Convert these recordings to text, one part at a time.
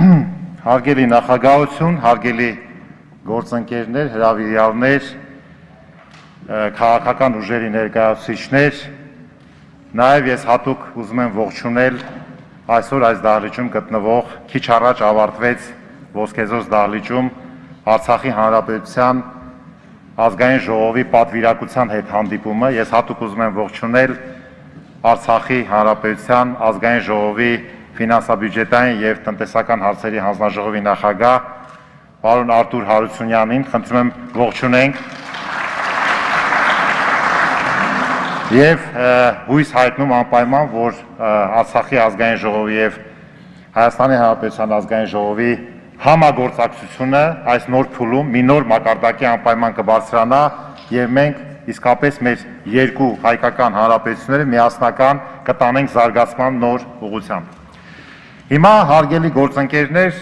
Հարգելի նախագահություն, հարգելի գործընկերներ, հրավիրյալներ, քաղաքական ուժերի ներկայացուցիչներ, նաև ես հատուկ ուզում եմ ողջունել այսօր այս դահլիճում գտնվող քիչ առաջ ավարտվեց Ոսկեզօծ դահլիճում Արցախի Հանրապետության ազգային ժողովի պատվիրակության հետ հանդիպումը, ես հատուկ ուզում եմ ողջունել Արցախի Հանրապետության ազգային ժողովի ֆինանսա-բյուջետային եւ տնտեսական հարցերի հանձնաժողովի նախագահ պարոն Արտուր Հարությունյանին, խնդրում եմ ողջունենք եւ հույս հայտնում անպայման, որ Արցախի ազգային ժողովի եւ Հայաստանի Հանրապետության ազգային ժողովի համագործակցությունը այս նոր փուլում մի նոր մակարդակի անպայման կբարձրանա եւ մենք իսկապես մեր երկու հայկական հանրապետությունները միասնական կտանենք զարգացման նոր ուղղությամբ։ Հիմա հարգելի գործընկերներ,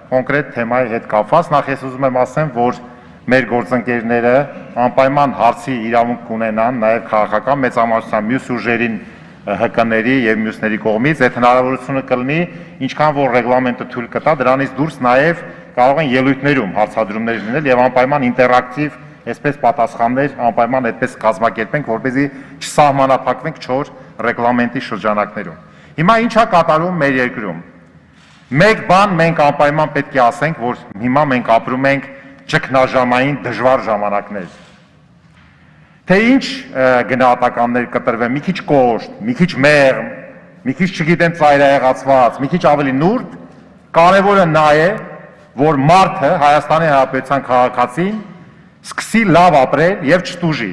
կոնկրետ թեմայի հետ կապված, նախ ես ուզում եմ ասեմ, որ մեր գործընկերները անպայման հարցի իրավունք կունենան նաև քաղաքական մեծամասնության մյուս ուժերին ՀԿ-ների եւ մյուսների կողմից, այդ հնարավորությունը կլինի, ինչքան որ ռեգլամենտը թույլ կտա, դրանից դուրս նաև կարող են ելույթներում հարցադրումներ լինել եւ անպայման ինտերակտիվ, այսպես պատասխաններ անպայման այդպես կազմակերպենք, որպեսզի չսահմանափակվենք 4 ռեգլամենտի շրջանակներում։ Հիմա ինչա կատարում մեր երկրում։ Մեկ բան մենք անպայման պետք է ասենք, որ հիմա մենք ապրում ենք ճգնաժամային դժվար ժամանակներ։ Թե ինչ գնահատականներ կտրվեն, մի քիչ կոշտ, մի քիչ մեղմ, մի քիչ չգիտեմ ծայրահեղացված, մի քիչ ավելի նուրբ, կարևորը նա է, որ մարդը Հայաստանի Հանրապետության քաղաքացին սկսի լավ ապրել եւ չտուժի,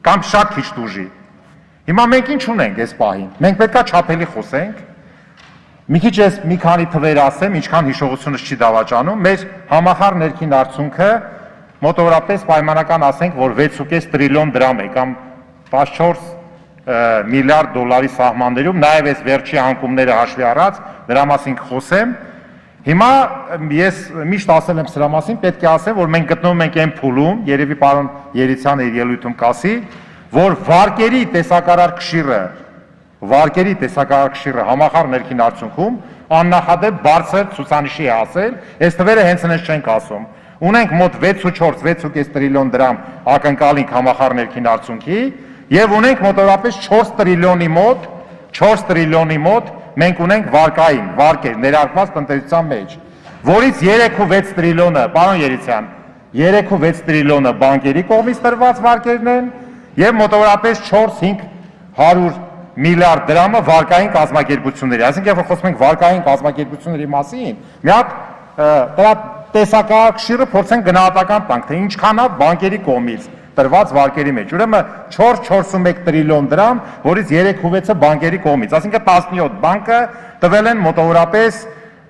կամ շատ քիչ տուժի։ Հիմա մենք ինչ ունենք այս պահին։ Մենք պետքա չափելի խոսենք։ Մի քիչ ես մի քանի թվեր ասեմ, ինչքան հիշողությունս չի դավաճանում, մեր համախառն ներքին արդյունքը մոտավորապես պայմանական ասենք, որ 6.5 տրիլիոն դրամ է կամ 14 միլիարդ դոլարի սահմաններում, նաև այս վերջի անկումները հաշվի առած, դրա մասին կխոսեմ։ Հիմա ես միշտ ասել եմ սրա մասին, պետք է ասեմ, որ մենք գտնվում ենք այն փուլում, երևի պարոն Երիցյանը իր ելույթում կասի, որ վարկերի տեսակարար կշիռը համախառն ներքին արդյունքում աննախադեպ բարձր ցուցանիշի է հասել, այս թվերը հենց այնպես չենք ասում։ Ունենք մոտ 6.5 տրիլիոն դրամ ակնկալիք համախառն ներքին արդյունքի եւ ունենք մոտավորապես 4 տրիլիոնի մոտ մենք ունենք վարկեր ներարկված տնտեսության մեջ, որից 3.6 տրիլիոնը, պարոն Երիցյան, 3.6 տրիլիոնը բանկերի կողմից տրված վարկերն են եւ մոտավորապես 4-500 միլիարդ դրամը վարկային կազմակերպությունների, այսինքն երբ խոսում ենք վարկային կազմակերպությունների մասին, մի հատ դրա տեսակարար կշիռը փորձենք գնահատական տանք, թե ինչքան է բանկերի կողմից տրված վարկերի մեջ։ Ուրեմն 4.41 տրիլիոն դրամ, որից 3.6-ը բանկերի կողմից, այսինքն 17 բանկը տվել են մոտավորապես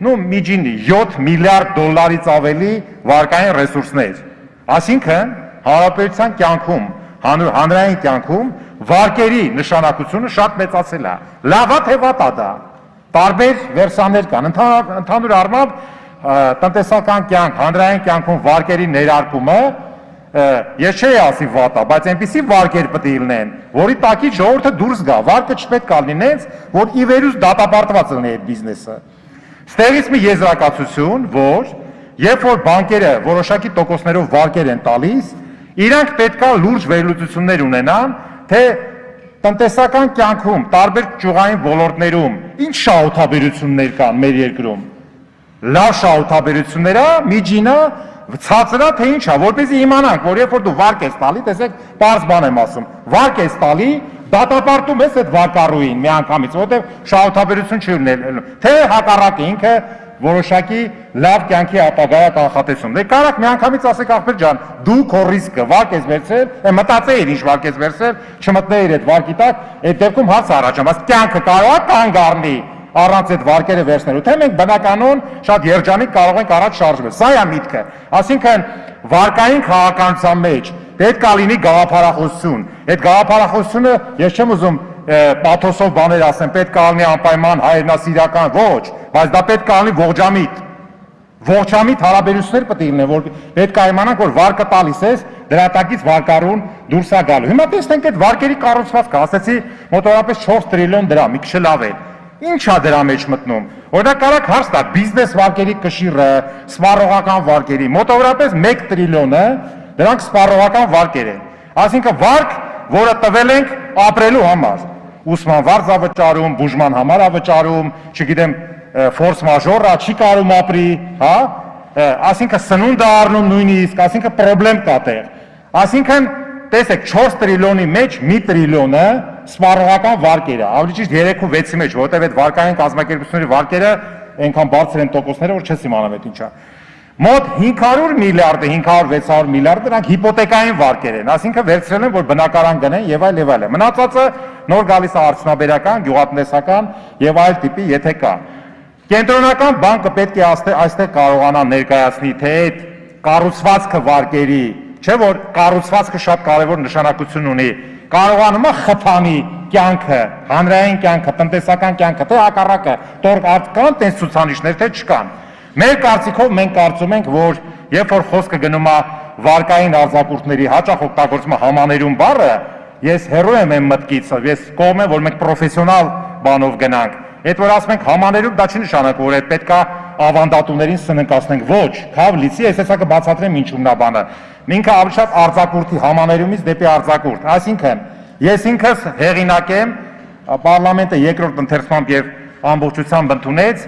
միջինի 7 միլիարդ դոլարից ավելի վարկային ռեսուրսներ։ Այսինքն հանրապետության կյանքում, հանրային կյանքում վարկերի նշանակությունը շատ մեծացել է։ Լավ է թե վատ է դա։ Տարբեր վերսաններ կան։ Ընդհանուր առմամբ տնտեսական կյանք, հանրային կյանքում վարկերի ներարկումը ես չէի ասի վատ է, բայց այնպիսի վարկեր պետք է լինեն, որի տակից ժողովուրդը դուրս գա։ Վարկը չպետք է լինի նենց, որ ի վերուս դատապարտված լինի այդ բիզնեսը։ Ստեղից մի եզրակացություն, որ երբ որ բանկերը որոշակի տոկոսներով վարկեր են տալիս, իրանք պետքա լուրջ վերլուծություններ ունենան, թե տնտեսական կյանքում, տարբեր ճյուղային ոլորտներում ինչ շահութաբերություններ կան մեր երկրում։ Լավ շահութաբերությունները, միջինը, ցածրը թե ինչ է, որպեսզի իմանանք, որ երբ որ դու վարկ ես տալի, տեսեք, պարզ բան եմ ասում, վարկ ես տալի, դատապարտում ես այդ վարկառուին միանգամից, որովհետև շահութաբերություն չի ունենալու, թե հակառակը ինքը որոշակի լավ կյանքի ապագայա կանխատեսում։ Դե կարաք միանգամից ասեք ախպեր ջան, դու քո ռիսկը վարկ ես վերցրել, մտածեիր ինչ վարկ ես վերցրել, չմտնեիր այդ վարկի տակ, այդ դեպքում հարց առաջանում, բայց կյանքը կարող է կանգ առնի առանց այդ վարկերը վերցնելու, թե մենք բնականon շատ երջանիկ կարող ենք առաջ շարժվել։ Սա է միտքը։ Այսինքն վարկային քաղաքականության մեջ պետք է լինի գաղափարախոսություն։ Այդ գաղափարախոսությունը ես չեմ ուզում պաթոսով բաներ ասեմ, պետք է լինի անպայման հայրենասիրական, ոչ, բայց դա պետք է լինի ողջամիտ։ Ողջամիտ հարաբերություններ պետք է լինեն, որ պետք է իմանանք, որ վարկը տալիս ես, դրա տակից վարկառուն դուրս է գալու։ Հիմա տեսնենք այդ վարկերի կառուցվածքը, ասեցի մոտավորապես 4 տրիլիոն դրամ, մի քիչ լավ է։ Ինչ է դրա մեջ մտնում։ Օրինակ կարակ հարց տա բիզնես վարկերի կշիռը, սպառողական վարկերի, մոտավորապես 1 տրիլիոնը դրանք սպառողական վարկեր են։ Այսինքն վարկ, որը տվել ենք ապրելու համար։ Ուսման վարձ է վճարում, բուժման համար է վճարում, չգիտեմ, ֆորս մաժոր է, չի կարում ապրի, հա։ Այսինքն սնունդ է առնում նույնիսկ, այսինքն խնդրեմ կա տեղ։ Այսինքն տեսեք 4 տրիլիոնի մեջ 1 տրիլիոնը սպառողական վարկեր է, ավելի ճիշտ 3 ու 6-ի մեջ, որովհետև այդ վարկային կազմակերպությունների վարկերը այնքան բարձր են տոկոսները, որ չես իմանում այդ ինչա։ Մոտ 500 միլիարդը, 500-600 միլիարդը դրանք հիպոթեկային վարկեր են, այսինքն վերցրել են, որ բնակարան գնեն եւ այլ եւ այլ։ Մնացածը նոր գալիս է արդյունաբերական, գյուղատնտեսական եւ այլ տիպի, եթե կա։ Կենտրոնական բանկը պետք է այստեղ կարողանա ներկայացնի, թե այդ կառուցվածքը վարկերի, չէ՞ որ կառուցվածքը շատ կարևոր նշանակություն ունի, կարողանում է խթանի կյանքը, հանրային կյանքը, տնտեսական կյանքը, թե հակառակը, կան տես ցուցանիշներ, թե չկան։ Մեր կարծիքով մենք կարծում ենք, որ երբ որ խոսքը գնում է վարկային արձակուրդների հաճախ օգտագործում համաներում բառը, ես հեռու եմ այն մտքից, ես կողմ եմ, որ մենք պրոֆեսիոնալ բանով գնանք։ Այդ որ ասում ենք համաներում, դա չի նշանակում, որ այդ պետքա ավանդատուներին սննկացնենք, ոչ, քավ լիցի, ես հեսա կբացատրեմ ինչու՞մն է բանը։ Ինքը ավելի շատ արձակուրդի համաներումից դեպի արձակուրդ, այսինքն ես ինքս հեղինակ եմ, պարլամենտը երկրորդ ընթերցմամբ եւ ամբողջությամբ ընդունեց,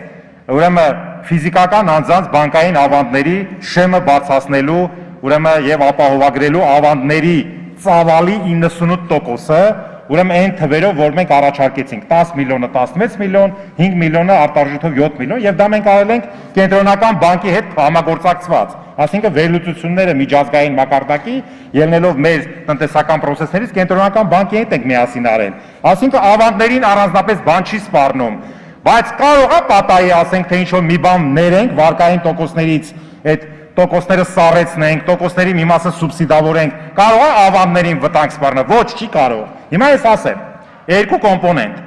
ուրեմն ֆիզիկական անձանց բանկային ավանդների շեմը բարձրացնելու, ուրեմն եւ ապահովագրելու ավանդների ծավալի 98%-ը, ուրեմն այն թվերով, որ մենք առաջարկեցինք 10 միլիոնը 16 միլիոն, 5 միլիոնը արտարժույթով 7 միլիոն եւ դա մենք արել ենք կենտրոնական բանկի հետ համագործակցված, այսինքն վերլուծությունները միջազգային մակարդակի ելնելով մեր տնտեսական process-ներից կենտրոնական բանկի հետ ենք միասին արել, այսինքն ավանդներին առանձնապես բան չի սպառնում, բայց կարող է պատահի ասենք թե ինչ-որ մի բան ներենք վարկային տոկոսներից այդ տոկոսները սառեցնենք, տոկոսների մի մասը սուբսիդավորենք, կարող է ավանդներին վտանգ սպառնել, ոչ չի կարող։ Հիմա ես ասեմ, երկու կոմպոնենտ։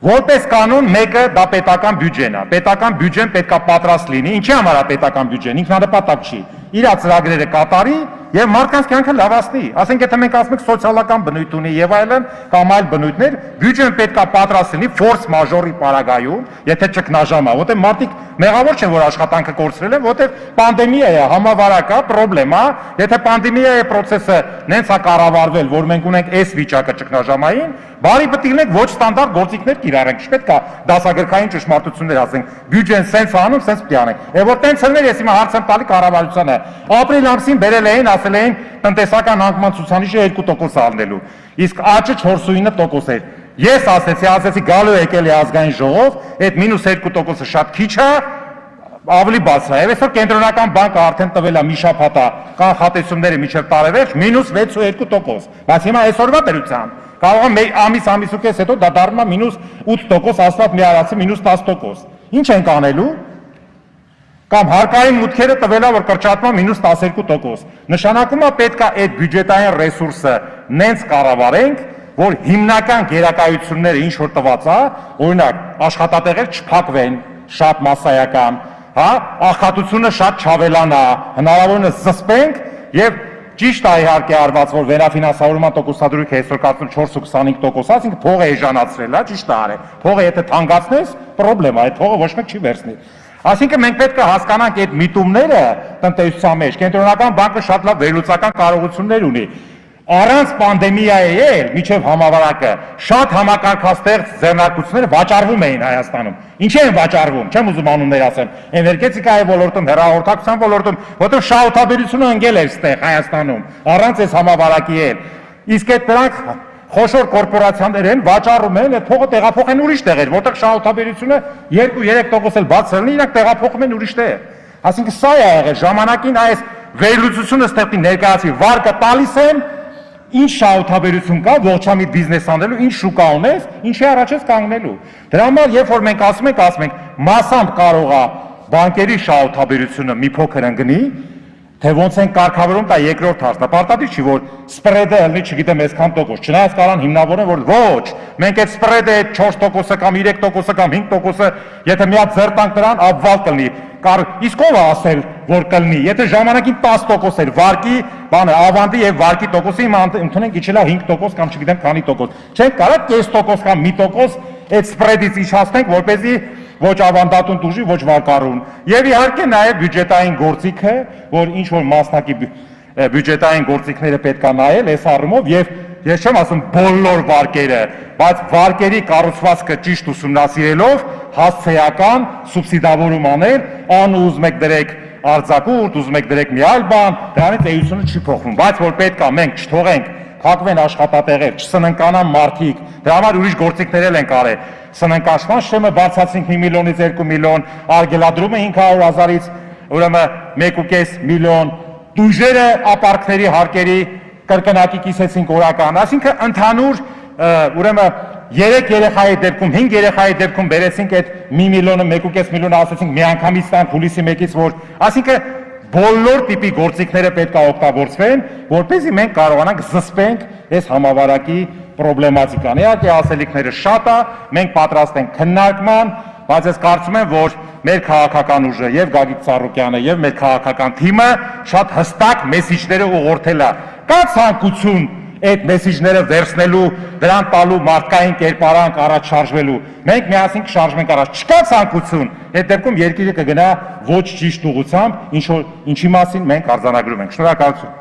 Որպես կանոն մեկը դա պետական բյուջեն է, պետական բյուջեն պետք է պատրաստ լինի, ինչի համար է պետական բյուջեն, ինքնանպատակ չի, իր ծրագրերը կատարի եւ մարդկանց կյանքը լավացնի, ասենք եթե մենք ասում ենք սոցիալական բնույթ ունի եւ այլն կամ այլ բնույթներ, բյուջեն պետք է պատրաստ լինի ֆորս մաժորի պարագայում, եթե ճգնաժամ է, որտեղ մարդիկ մեղավոր չեն որ աշխատանքը կորցրել են, որտեղ պանդեմիա է, համավարակ է, խնդրեմ է, եթե պանդեմիայի process-ը նենց է կառավարվել, որ մենք ունենք այս վիճակը ճգնաժամային, բարի պետք է ոչ ստանդարտ գործիքներ կիրառենք, չպետք է դասագրքային ճշմարտություններ ասենք, բյուջեն սենց անում, սենց պետք է անենք։ Եվ որ տենց ելներ ես հիմա հարց եմ տալի կառավարությանը։ Ապրիլ ամսին բերել էին, ասել էին տնտեսական անկման ցուցանիշը 2% առնելու, իսկ աճը 4.9% էր։ Ես ասեցի գալու եկել է ազգային ժողով, այդ -2%-ը շատ քիչ է, ավելի բարձր է։ Եվ այսօր կենտրոնական բանկը արդեն տվել է մի շաբաթ է կանխատեսումները մինչև տարեվերջ -6.2%, բայց հիմա այսօրվա դրությամբ կարող է ամիս ու կես հետո դա դառնա -8%, աստված մի արածի -10%։ Ինչ ենք անելու։ Կամ հարկային մուտքերը տվել է որ կրճատման -12%։ Նշանակում է պետք է այդ բյուջետային ռեսուրսը նենց կառավարենք, որ հիմնական գերակայությունները ինչ որ տված է, օրինակ աշխատատեղեր չփակվեն, շատ մասսայական, հա, աղքատությունը շատ չավելանա, հնարավորինս զսպենք եւ ճիշտ է իհարկե արված որ վերաֆինանսավորման տոկոսադրույքը այսօր կազմում 4.25%, այսինքն փողը էժանացրել է, ճիշտ է արել։ Փողը եթե թանկացնես, խնդրեմ է, այդ փողը ոչ մեկ չի վերցնի։ Այսինքն մենք պետք է հասկանանք այդ միտումները տնտեսության մեջ, կենտրոնական բանկը շատ լավ վերլուծական կարողություններ ունի։ Առանց պանդեմիայի էլ միջև համավարակը շատ համակարգաստեղծ ձեռնարկությունները վաճառվում էին Հայաստանում։ Ինչի են վաճառվում, չեմ ուզում անուններ ասեմ, էներգետիկայի ոլորտում, հեռահաղորդակցության ոլորտում, որտեղ շահութաբերությունը ընկել էր այստեղ Հայաստանում, առանց այս համավարակի էլ։ Իսկ այդ դրանք խոշոր կորպորացիաներ են, վաճառում են, այդ փողը տեղափոխեն ուրիշ տեղեր, որտեղ շահութաբերությունը 2-3% էլ բարձր լինի, իրանք տեղափոխում են ուրիշ տեղ։ Այսինքն սա է եղել ժամանակին այս վերլուծությունը ստեղծի ներկայացի վարկը տալիս են, ինչ շահութաբերություն կա ողջամիտ բիզնես անելու, ինչ շուկա ունես, ինչի առաջ ես կանգնելու։ Դրա համար երբ որ մենք ասում ենք, մասամբ կարող է բանկերի շահութաբերությունը մի փոքր ընկնի, թե ոնց են կարգավորում, դա երկրորդ հարցն է։ Պարտադիր չի որ սպրեդը ելնի, չգիտեմ, այսքան տոկոս։ Չնայած կարան հիմնավորեն, որ ոչ, մենք այդ սպրեդը 4%-ը կամ 3%-ը կամ 5%-ը, եթե մի հատ ձեռ տանք նրան, ապվալ կլինի։ Իսկ ով է ասել, որ կլինի, եթե ժամանակին 10% էր վարկի, բանը ավանդի եւ վարկի տոկոսը հիմա ընդունենք իջել է 5% կամ չգիտեմ քանի տոկոս։ Չենք կարող կես տոկոս կամ մի տոկոս այդ սպրեդից իջացնենք, որպեսզի ոչ ավանդատուն դուժի, ոչ վարկարուն։ Եվ իհարկե նաև բյուջետային գործիքը, որ ինչ որ մասնակի բյուջետային գործիքները պետք է նայել այս առումով եւ ես չեմ ասում բոլոր վարկերը, բայց վարկերի կառուցվածքը ճիշտ ուսումնասիրելով հասցեական սուբսիդավորում անել, ուզում եք դրեք արձակուրդ, ուզում եք դրեք մի այլ բան, դրանից էությունը չի փոխվում, բայց որ պետք է մենք չթողենք փակվեն աշխատատեղեր, չսննկանան մարդիկ, դրա համար ուրիշ գործիքներ էլ են արել։ Սննկաշման շեմը բարձրացինք 1 միլիոնից 2 միլիոն, արգելադրումը 500,000-ից ուրեմն 1.5 միլիոն, դույժերը ապարքների հարկերի կրկնակի կիսեցինք օրական, այսինքն ընդհանուր ուրեմն 3 երեխայի դեպքում, 5 երեխայի դեպքում բերեցինք այդ 1 միլիոնը 1.5 միլիոնը ասեցինք միանգամից տանք հուլիսի 1-ից, որ այսինքն բոլոր տիպի գործիքները պետք է օգտագործվեն, որպեսզի մենք կարողանանք զսպենք այս համավարակի պրոբլեմատիկան։ Իհարկե ասելիքները շատ է, մենք պատրաստ ենք քննարկման, բայց ես կարծում եմ, որ մեր քաղաքական ուժը եւ Գագիկ Ծառուկյանը եւ մեր քաղաքական թիմը շատ հստակ մեսիջները ուղղորդել է։ Կա ցանկություն այդ մեսիջները վերցնելու, դրան տալու մարդկային կերպարանք առաջ շարժվելու։ Մենք միասին կշարժվենք առաջ։ Չկա ցանկություն, այդ դեպքում երկիրը կգնա ոչ ճիշտ ուղղությամբ, ինչի մասին մենք արձանագրում ենք։ Շնորհակալություն։